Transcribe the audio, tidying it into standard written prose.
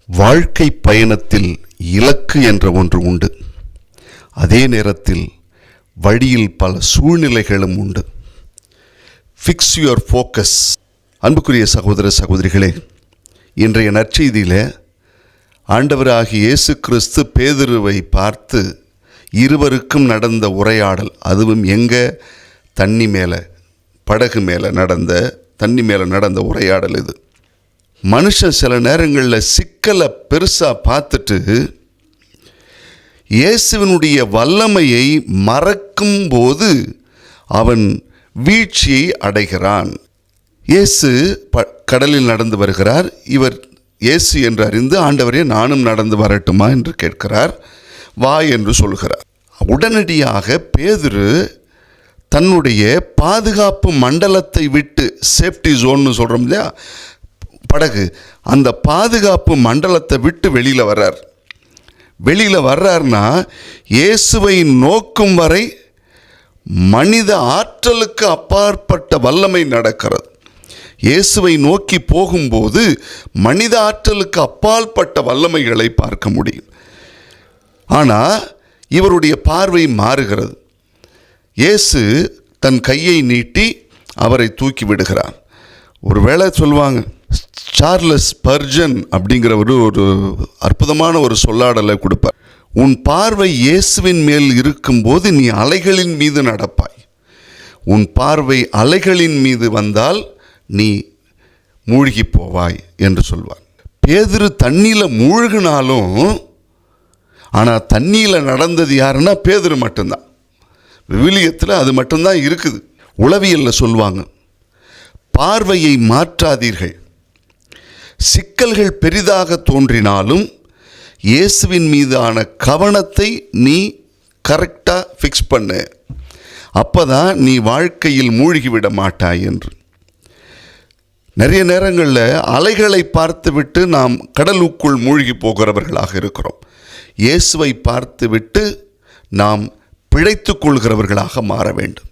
வாழ்க்கை பயணத்தில் இலக்கு என்ற ஒன்று உண்டு. அதே நேரத்தில் வழியில் பல சூழ்நிலைகளும் உண்டு. Fix your focus. அன்புக்குரிய சகோதர சகோதரிகளே, இன்றைய நற்செய்தியில் ஆண்டவராகிய இயேசு கிறிஸ்து பேதுருவை பார்த்து இருவருக்கும் நடந்த உரையாடல், அதுவும் தண்ணி மேலே, படகு மேலே தண்ணி மேலே நடந்த உரையாடல் இது. மனுஷன் சில நேரங்களில் சிக்கலை பெருசாக பார்த்துட்டு இயேசுவினுடைய வல்லமையை மறக்கும் போது அவன் வீழ்ச்சியை அடைகிறான். இயேசு கடலில் நடந்து வருகிறார். இவர் இயேசு என்று அறிந்து, ஆண்டவரே நானும் நடந்து வரட்டுமா என்று கேட்கிறார். வா என்று சொல்கிறார். உடனடியாக பேதுரு தன்னுடைய பாதுகாப்பு மண்டலத்தை விட்டு, சேஃப்டி ஜோன்னு சொல்கிறோம் இல்லையா, படகு, அந்த பாதுகாப்பு மண்டலத்தை விட்டு வெளியில் வர்றார்னா இயேசுவை நோக்கும் வரை மனித ஆற்றலுக்கு அப்பாற்பட்ட வல்லமை நடக்கிறது. இயேசுவை நோக்கி போகும்போது மனித ஆற்றலுக்கு அப்பாற்பட்ட வல்லமைகளை பார்க்க முடியும். ஆனால் இவருடைய பார்வை மாறுகிறது. இயேசு தன் கையை நீட்டி அவரை தூக்கி விடுகிறார். ஒருவேளை சொல்லுவாங்க, சார்லஸ் ஸ்பர்ஜன் அப்படிங்கிறவர் ஒரு அற்புதமான ஒரு சொல்லாடலை கொடுப்பார். உன் பார்வை இயேசுவின் மேல் இருக்கும்போது நீ அலைகளின் மீது நடப்பாய். உன் பார்வை அலைகளின் மீது வந்தால் நீ மூழ்கி போவாய் என்று சொல்வார். பேதுரு தண்ணியில் மூழ்கினாலும், ஆனால் தண்ணியில் நடந்தது யாருன்னா பேதுரு மட்டும்தான். விவிலியத்தில் அது மட்டும்தான் இருக்குது. உளவியலில் சொல்லுவாங்க, பார்வையை மாற்றாதீர்கள். சிக்கல்கள் பெரிதாக தோன்றினாலும் இயேசுவின் மீதான கவனத்தை நீ கரெக்டாக ஃபிக்ஸ் பண்ணு, அப்போ தான் நீ வாழ்க்கையில் மூழ்கிவிட மாட்டாய் என்று. நிறைய நேரங்களில் அலைகளை பார்த்துவிட்டு நாம் கடலுக்குள் மூழ்கி போகிறவர்களாக இருக்கிறோம். இயேசுவை பார்த்துவிட்டு நாம் பிழைத்து கொள்கிறவர்களாக மாற வேண்டும்.